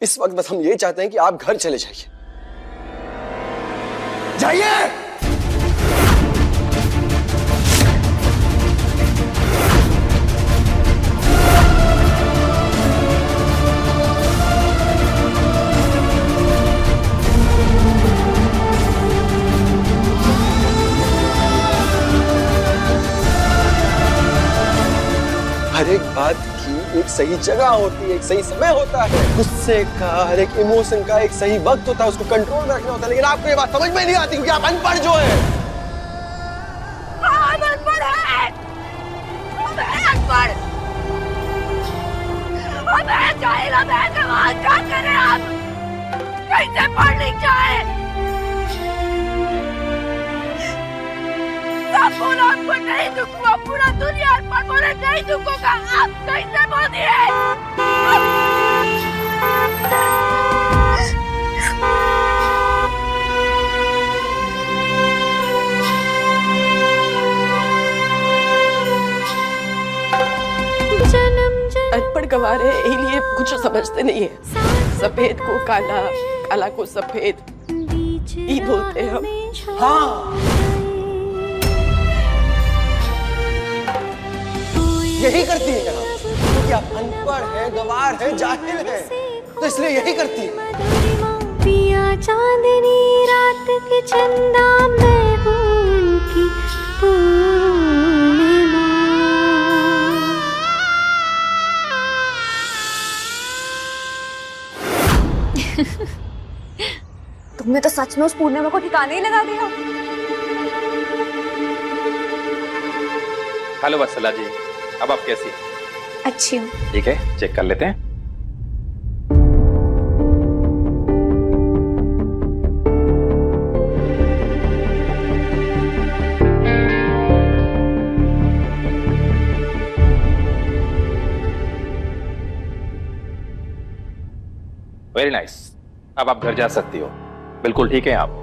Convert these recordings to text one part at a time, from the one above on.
इस वक्त बस हम ये चाहते हैं कि आप घर चले जाइए। जाइए। हर एक बात की एक सही जगह होती है, एक सही समय होता है। गुस्से का, हर एक इमोशन का एक सही वक्त होता है, उसको कंट्रोल में रखना होता है। लेकिन आपको ये बात समझ में नहीं आती क्योंकि आप अनपढ़ जो है। हम अनपढ़ हैं, हम हैं अनपढ़, हम हैं जाहिल, हम हैं गंवार। क्या करें आप? कैसे पढ़ लिख जाए? सब बोलो आपको नहीं दुखूंगा, पूरा दुनिया पर बोले नहीं दुखूंगा, आप कैसे बोल दिए? अनपढ़ गंवार है, इसलिए कुछ समझते नहीं है। सफेद को काला, काला को सफेद, ये बोलते हैं हम। हाँ, यही करती है आप, क्योंकि आप अनपढ़ है, गंवार है, जाहिल है, तो इसलिए यही करती है। पिया चांदनी रात के चंदा मैं हूँ उनकी पूर्णिमा। तुमने तो सच में उस पूर्णिमा को ठिकाने ही लगा दिया। हेलो वत्सला जी, अब आप कैसी हैं? अच्छी हूँ। ठीक है, चेक कर लेते हैं। वेरी नाइस, अब आप घर जा सकती हो। बिल्कुल ठीक है आप।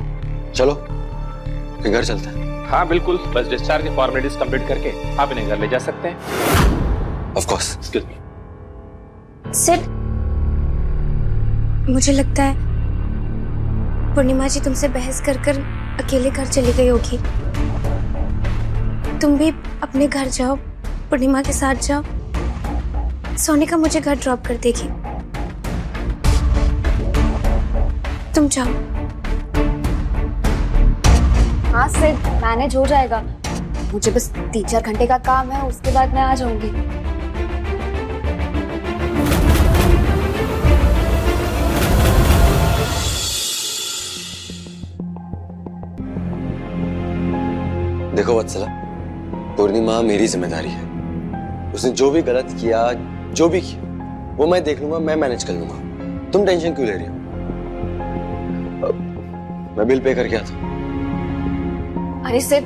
चलो फिर घर चलते हैं। हाँ बिल्कुल, बस डिस्चार्ज की फॉर्मेलिटीज कंप्लीट करके आप इन्हें घर ले जा सकते हैं। Of course. Excuse me. Sid, मुझे लगता है पूर्णिमा जी तुमसे बहस कर कर अकेले घर चली गई होगी। तुम भी अपने घर जाओ, पूर्णिमा के साथ जाओ। सोनिका मुझे घर ड्रॉप कर देगी। तुम जाओ। हाँ सिड, मैनेज हो जाएगा। मुझे बस 3-4 घंटे का काम है, उसके बाद मैं आ जाऊंगी। देखो वत्सला, पूर्णिमा मेरी जिम्मेदारी है। उसने जो भी गलत किया, जो भी किया, वो मैं देख लूंगा, मैं मैनेज कर लूंगा। तुम टेंशन क्यों ले रही हो? मैं बिल पे करके आता हूँ। अरे सिड,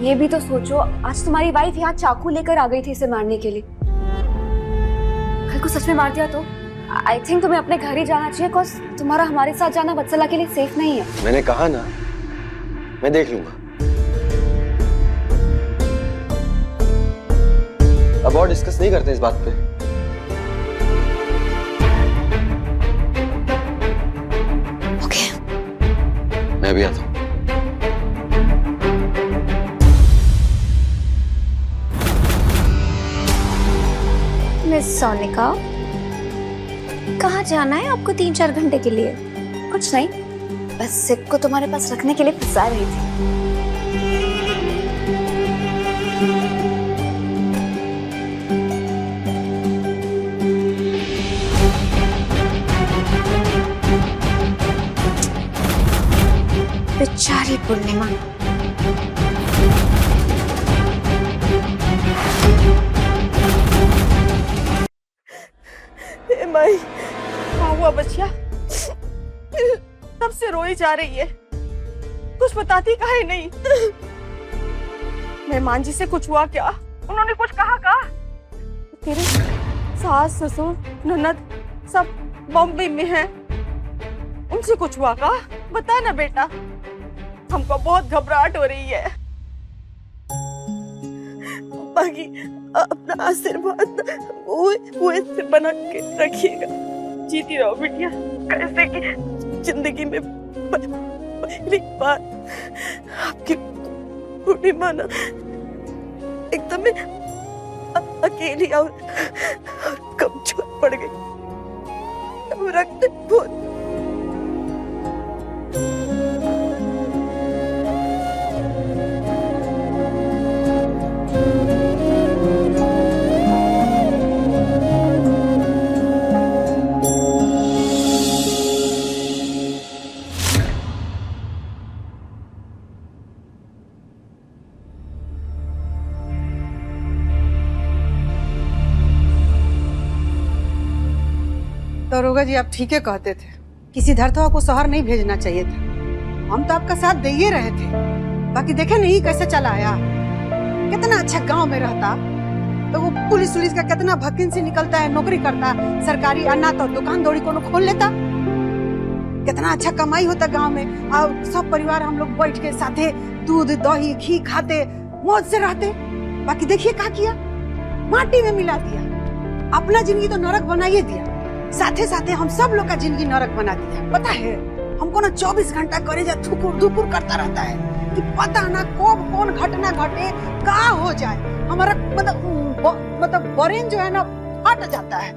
ये भी तो सोचो, आज तुम्हारी वाइफ यहाँ चाकू लेकर आ गई थी इसे मारने के लिए। कल को सच में मार दिया तो आई थिंक तुम्हें अपने घर ही जाना चाहिए, बिकॉज़ तुम्हारा हमारे साथ जाना वत्सला के लिए सेफ नहीं है। मैंने कहा ना, मैं देख लूंगा। अब और डिस्कस नहीं करते इस बात पे। ओके, मैं भी आता हूँ। मिस सोनिका, कहाँ जाना है आपको 3-4 घंटे के लिए? कुछ नहीं, बस सिड को तुम्हारे पास रखने के लिए फंसा रही थी। बेचारी पूर्णिमा। माई, क्या हुआ बच्चिया? तब से रोई जा रही है, कुछ बताती काहे नहीं? मेहमान जी से कुछ हुआ क्या? उन्होंने कुछ कहा? तेरे सास, ससुर, ननद सब बॉम्बे में हैं, उनसे कुछ हुआ का? बता ना बेटा, हमको बहुत घबराहट हो रही है। बाकी अपना आशीर्वाद वो से बना के रखिएगा। जीती रहो बिटिया। कैसे कि जिंदगी में पहली बार आपकी पूर्णिमा ना एकदम अकेली और कमजोर पड़ गई। रखते बहुत दरोगा जी, आप ठीक है कहते थे। किसी धरतवा को शहर नहीं भेजना चाहिए था। हम तो आपका साथ दे ही रहे थे। बाकी देखे नहीं कैसे चला आया। कितना अच्छा गांव में रहता तो वो पुलिस का कितना भकिन से निकलता है, नौकरी करता सरकारी, अन्ना तो दुकान दौड़ी को खोल लेता। कितना अच्छा कमाई होता गांव में, और सब परिवार हम लोग बैठ के साथे दूध दही घी खाते, मौज से रहते। बाकी देखिए क्या किया, माटी में मिला दिया। अपना जिंदगी तो नरक बनाइए दिया, साथे साथे हम सब लोग का जिंदगी नरक बना दिया। पता है हमको ना 24 घंटा करेजा धुकुर धुकुर करता रहता है कि पता ना कब कौन घटना घटे, का हो जाए। हमारा मतलब ब्रेन जो है ना फट जाता है।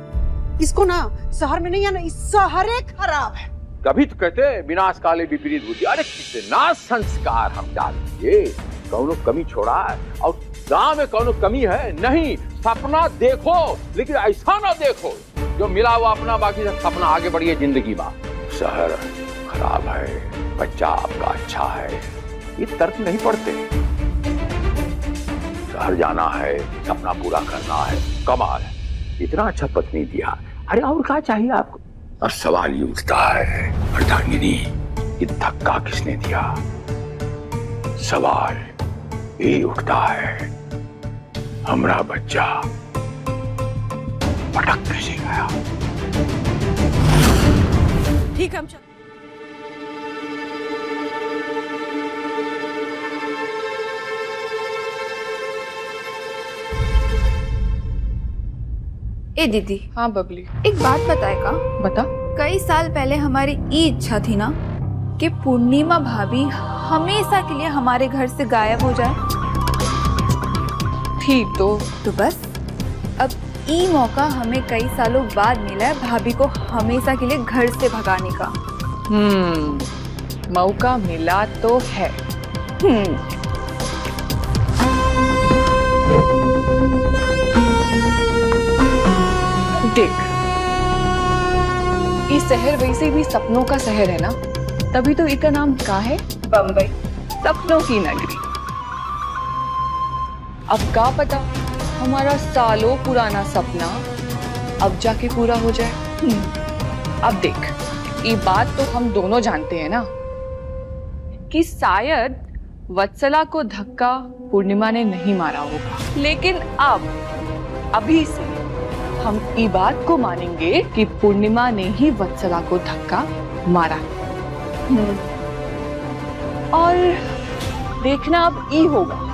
इसको ना शहर में नहीं है ना, इस शहरे खराब है। कभी तो कहते विनाश काले विपरीत बुद्धि। अरे कितना संस्कार हम डाल दिए, कौनो कमी छोड़ा है। और गांव में कौनो कमी है नहीं। सपना देखो लेकिन ऐसा ना देखो जो मिला हुआ अपना, बाकी सब सपना आगे बढ़िए जिंदगी में। शहर खराब है, बच्चा आपका अच्छा है, ये तर्क नहीं पड़ते। शहर जाना है, सपना पूरा करना है, कमाल है, इतना अच्छा पत्नी दिया। अरे और क्या चाहिए आपको? और सवाल ये उठता है अर्धांगिनी, ये धक्का किसने दिया? सवाल ये उठता है हमारा बच्चा पटक कैसे गया? ठीक है, हम चल। ए दीदी। हाँ बबली, एक बात बताएगा? बता। कई साल पहले हमारी ये इच्छा थी ना कि पूर्णिमा भाभी हमेशा के लिए हमारे घर से गायब हो जाए। ठीक तो बस अब ये मौका हमें कई सालों बाद मिला है भाभी को हमेशा के लिए घर से भगाने का। मौका मिला तो है। देख, ये शहर वैसे भी सपनों का शहर है ना, तभी तो इसका नाम क्या है? बम्बई, सपनों की नगरी। अब क्या पता हमारा सालों पुराना सपना अब जाके पूरा हो जाए। अब देख, ये बात तो हम दोनों जानते हैं ना कि शायद वत्सला को धक्का पूर्णिमा ने नहीं मारा होगा, लेकिन अब अभी से हम ये बात को मानेंगे कि पूर्णिमा ने ही वत्सला को धक्का मारा। और देखना अब ये होगा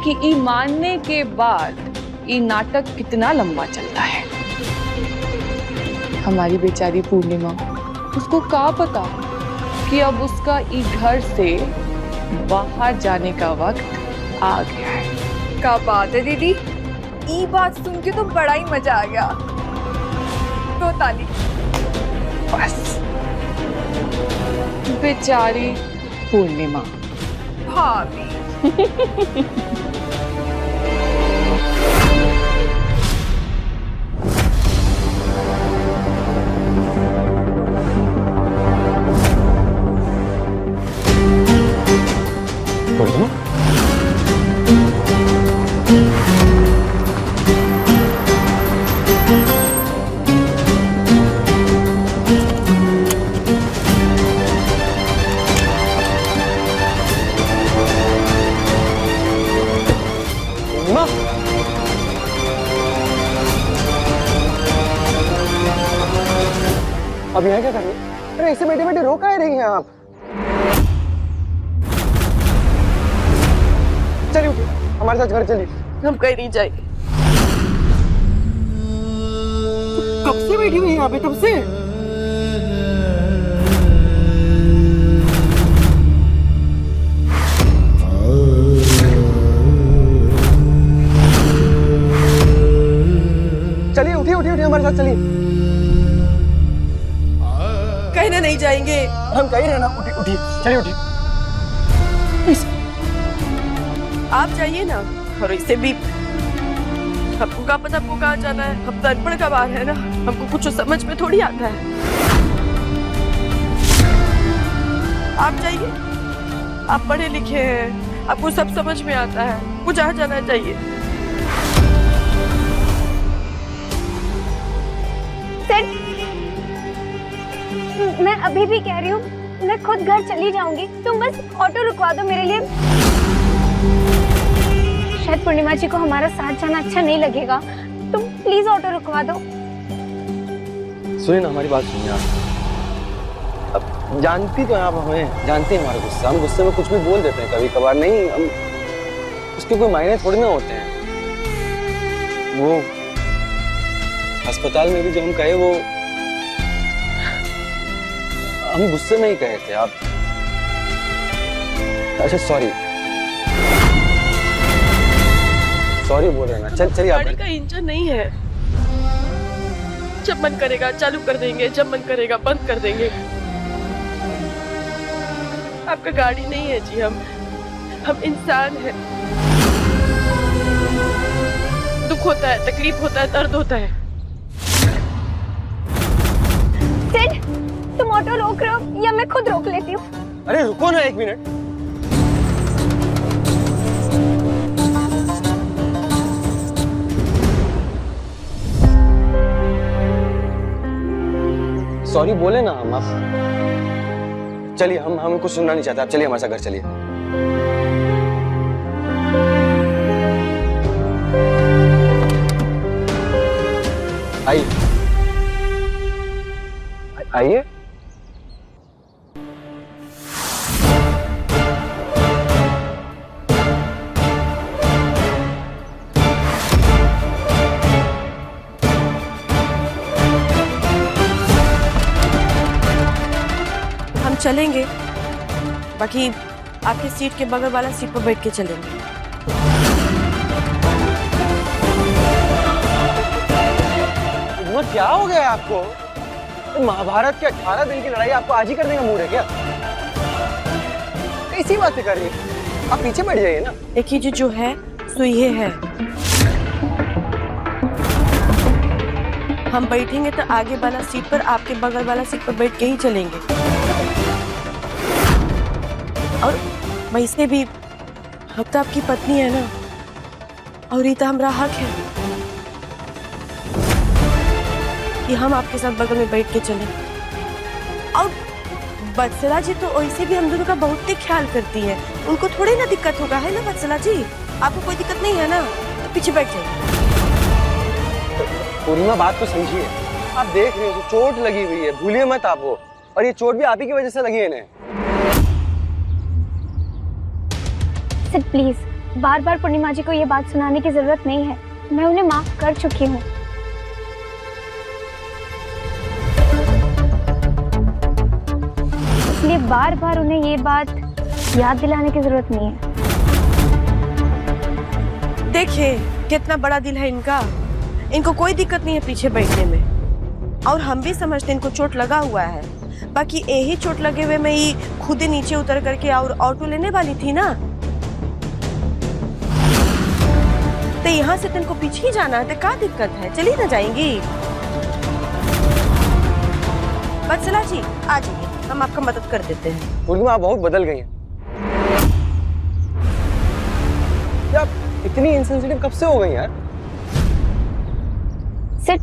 कि ये मानने के बाद ये नाटक कितना लंबा चलता है। हमारी बेचारी पूर्णिमा, उसको क्या पता कि अब उसका ये घर से बाहर जाने का वक्त आ गया है। क्या बात है दीदी, ये बात सुन के तो बड़ा ही मजा आ गया। तो ताली। बस बेचारी पूर्णिमा भाभी। अब यहाँ क्या कर रही है? अरे ऐसे बैठे बैठे रो काहे रही हैं आप? चलिए उठिए, हमारे साथ घर चलिए। हम कहीं नहीं जाएंगे। कब से बैठी हुई यहाँ पे तब से? चलिए उठिए उठिए उठिए, हमारे साथ चलिए। कहने नहीं जाएंगे। हम कहीं रहना, उठिए उठिए, चलिए उठिए। आप जाइए ना, और इससे भी हमको क्या पता आपको कहाँ जाना है। हम तो अनपढ़ गवार है ना, हमको कुछ समझ में थोड़ी आता है। आप जाइए, आप पढ़े लिखे हैं, आपको सब समझ में आता है, आपको जहाँ जाना चाहिए। सर, मैं अभी भी कह रही हूँ, मैं खुद घर चली जाऊंगी, तुम बस ऑटो रुकवा दो मेरे लिए। शायद पूर्णिमा जी को हमारा साथ जाना अच्छा नहीं लगेगा, तुम प्लीज ऑटो रुकवा दो। सुनिए ना, हमारी बात सुनिए आप। अब जानती तो हैं आप हमें, जानते हैं हमारा गुस्सा, हम गुस्से में कुछ भी बोल देते हैं कभी कभार, नहीं हम उसके कोई मायने थोड़ी ना होते हैं। वो अस्पताल में भी जो हम कहे वो हम गुस्से में ही कहे थे। आप अच्छा सॉरी बोल रहे हैं ना। चलिए आप। गाड़ी का इंजन नहीं है, जब मन करेगा चालू कर देंगे, जब मन करेगा बंद कर देंगे। आपका गाड़ी नहीं है जी, हम इंसान हैं। दुख होता है, तकलीफ होता है, दर्द होता है। सिड, तुम ऑटो रोक रहे हो या मैं खुद रोक लेती हूँ? अरे रुको ना एक मिनट। सॉरी बोले ना हम। आप चलिए, हम कुछ सुनना नहीं चाहते। आप चलिए हमारे साथ घर चलिए। आइए आइए। हम चलेंगे, बाकी आपकी सीट के बगल वाला सीट पर बैठ के चलेंगे। क्या हो गया आपको? महाभारत के 18 दिन की लड़ाई आपको आज ही करने का मूड है क्या? कैसी बातें कर रही हैं? आप पीछे बैठ जाइए ना। देखिए जो है सो ये है, हम बैठेंगे तो आगे वाला सीट पर, आपके बगल वाला सीट पर बैठ के ही चलेंगे। और वैसे भी हम तो आपकी पत्नी है ना, और ये तो हमारा हक है कि हम आपके साथ बगल में बैठ के चलें। और बत्सला जी तो वैसे भी हम दोनों का बहुत ही ख्याल करती है, उनको थोड़ी ना दिक्कत होगा, है ना बत्सला जी? आपको कोई दिक्कत नहीं है ना? तो पीछे बैठ जाइए। पूर्णिमा बात तो समझिए, आप देख रहे हो चोट लगी हुई है, भूलिए मत आप वो। और ये चोट भी आप ही की वजह से लगी है इन्हें। सिड प्लीज, बार बार पूर्णिमा जी को ये बात सुनाने की जरूरत नहीं है, मैं उन्हें माफ कर चुकी हूँ। इसलिए बार बार उन्हें ये बात याद दिलाने की जरूरत नहीं है। देखिए कितना बड़ा दिल है इनका, इनको कोई दिक्कत नहीं है पीछे बैठने में। और हम भी समझते इनको चोट लगा हुआ है, बाकी यही चोट लगे हुए में ही खुद ही नीचे उतर करके और ऑटो लेने वाली थी ना, तो यहाँ से इनको पीछे ही जाना है, तो क्या दिक्कत है? चलिए ना जाएंगी। बत्सला जी आ जाइए, हम आपका मदद कर देते हैं। पूर्णिमा आप बहुत बदल गई हैं। क्या इतनी इंसेंसिटिव कब से हो गई यार? सिड,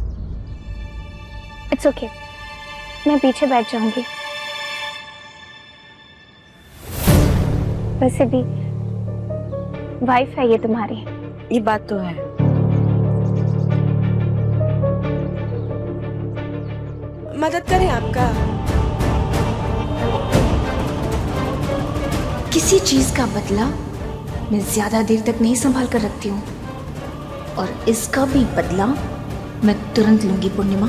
इट्स ओके, मैं पीछे बैठ जाऊंगी। वैसे भी वाइफ है ये तुम्हारी। ये बात तो है। मदद करें आपका? किसी चीज का बदला मैं ज्यादा देर तक नहीं संभाल कर रखती हूँ, और इसका भी बदला मैं तुरंत लूंगी पूर्णिमा।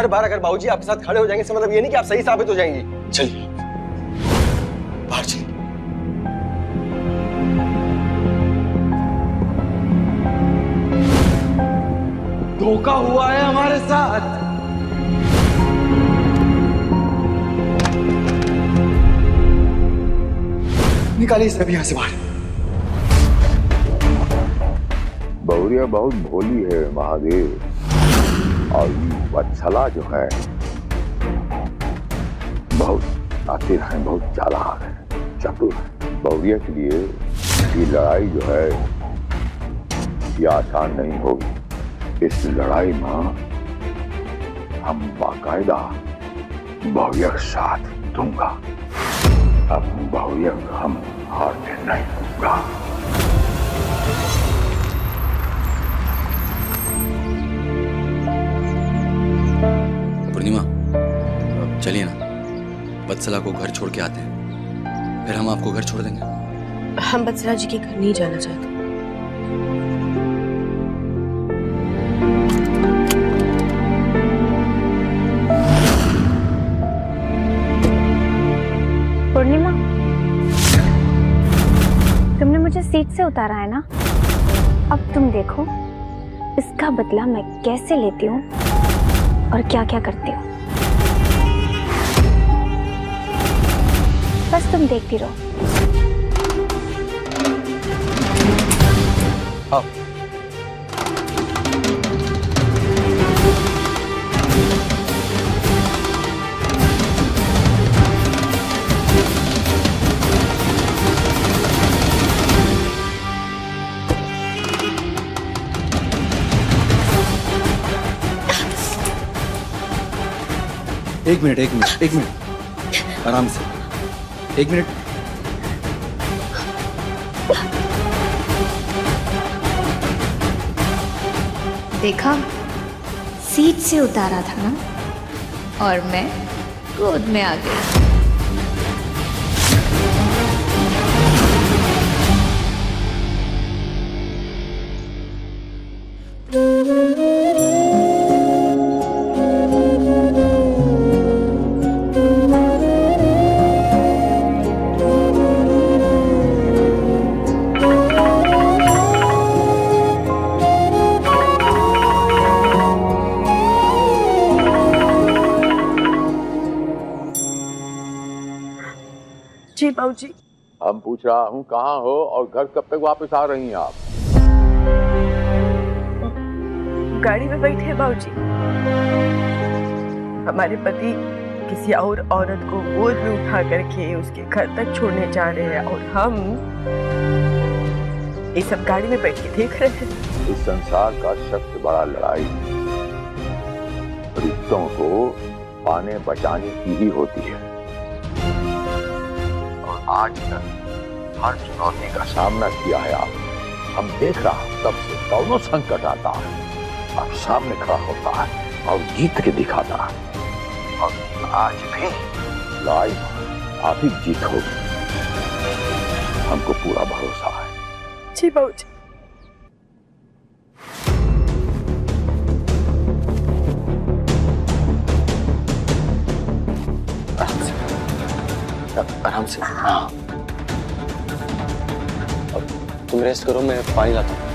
हर बार अगर बाबूजी आपके साथ खड़े हो जाएंगे इसका मतलब ये नहीं कि आप सही साबित हो जाएंगी। चलिए बाहर चलिए। धोखा हुआ है हमारे साथ। निकालिए इसे अभी यहां से बाहर। बहुरिया बहुत भोली है महादेव, और वत्सला जो है बहुत शातिर है, बहुत चालाक है, चतुर है। बहुरिया के लिए ये लड़ाई जो है ये आसान नहीं होगी। इस लड़ाई में हम बाकायदा बहुरिया का साथ दूंगा। अब बहुरिया को हम हारने नहीं दूंगा। पूर्णिमा चलिए ना, वत्सला को घर छोड़ के आते हैं, फिर हम आपको घर छोड़ देंगे। हम वत्सला जी के घर नहीं जाना चाहते। पूर्णिमा, तुमने मुझे सीट से उतारा है ना, अब तुम देखो इसका बदला मैं कैसे लेती हूँ और क्या क्या करती हूँ। बस तुम देखती रहो। आओ। एक मिनट आराम से, एक मिनट। देखा, सीट से उतारा था ना, और मैं गोद में आ गई। जी बाबूजी। हम पूछ रहा हूँ कहाँ हो और घर कब तक वापस आ रही हैं आप? गाड़ी में बैठे हैं बाबूजी। हमारे पति किसी और औरत को गोद में उठा करके उसके घर तक छोड़ने जा रहे हैं और हम ये सब गाड़ी में बैठ के देख रहे हैं। इस संसार का सबसे बड़ा लड़ाई रिश्तों को पाने बचाने की ही होती है। और आज तक हर चुनौती का सामना किया है आप। हम देख रहा हूं तब से दोनों संकट आता है, अब सामने खड़ा होता है और जीत के दिखाता है। और आज भी लड़ाई आप ही जीत होगी, हमको पूरा भरोसा है। जी बाबूजी। आराम से। हाँ। अब तुम रेस्ट करो, मैं पानी लाता हूँ।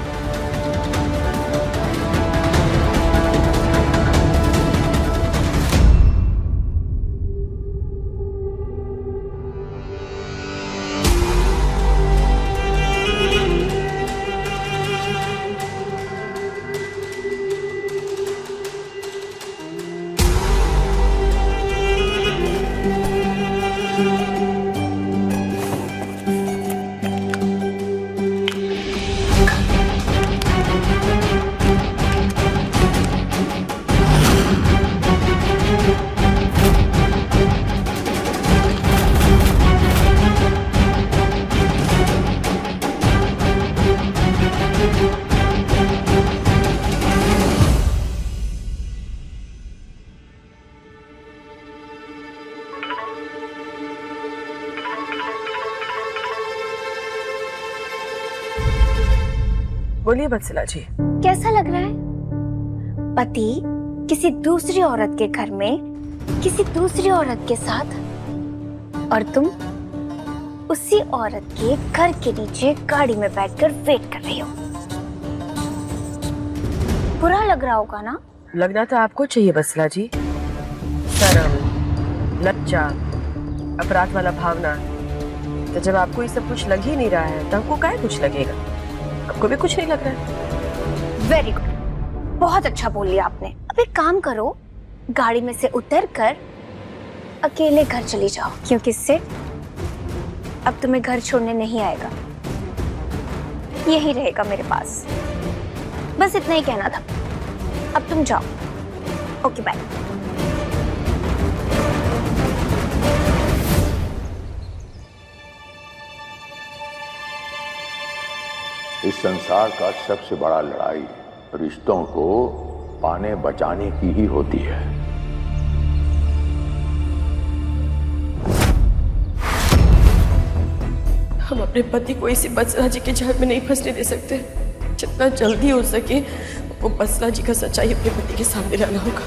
बोलिए वत्सला जी। कैसा लग रहा है? पति किसी दूसरी औरत के घर में किसी दूसरी औरत के साथ, और तुम उसी औरत के घर के नीचे गाड़ी में बैठकर वेट कर रही हो। बुरा लग रहा होगा ना? लगना तो आपको चाहिए बसला जी। शर्म, लज्जा, अपराध वाला भावना। तो जब आपको ये सब कुछ लग ही नहीं रहा है तो हमको क्या कुछ लगेगा? आपको भी कुछ नहीं लग रहा है। वेरी गुड, बहुत अच्छा बोल लिया आपने। अब एक काम करो, गाड़ी में से उतर कर अकेले घर चली जाओ, क्योंकि सिड अब तुम्हें घर छोड़ने नहीं आएगा, यही रहेगा मेरे पास। बस इतना ही कहना था। अब तुम जाओ। Okay bye. इस संसार का सबसे बड़ा लड़ाई रिश्तों को पाने बचाने की ही होती है। हम अपने पति को इसी बसला जी के जाल में नहीं फंसने दे सकते। जितना जल्दी हो सके वो बसला जी का सच्चाई अपने पति के सामने लाना होगा।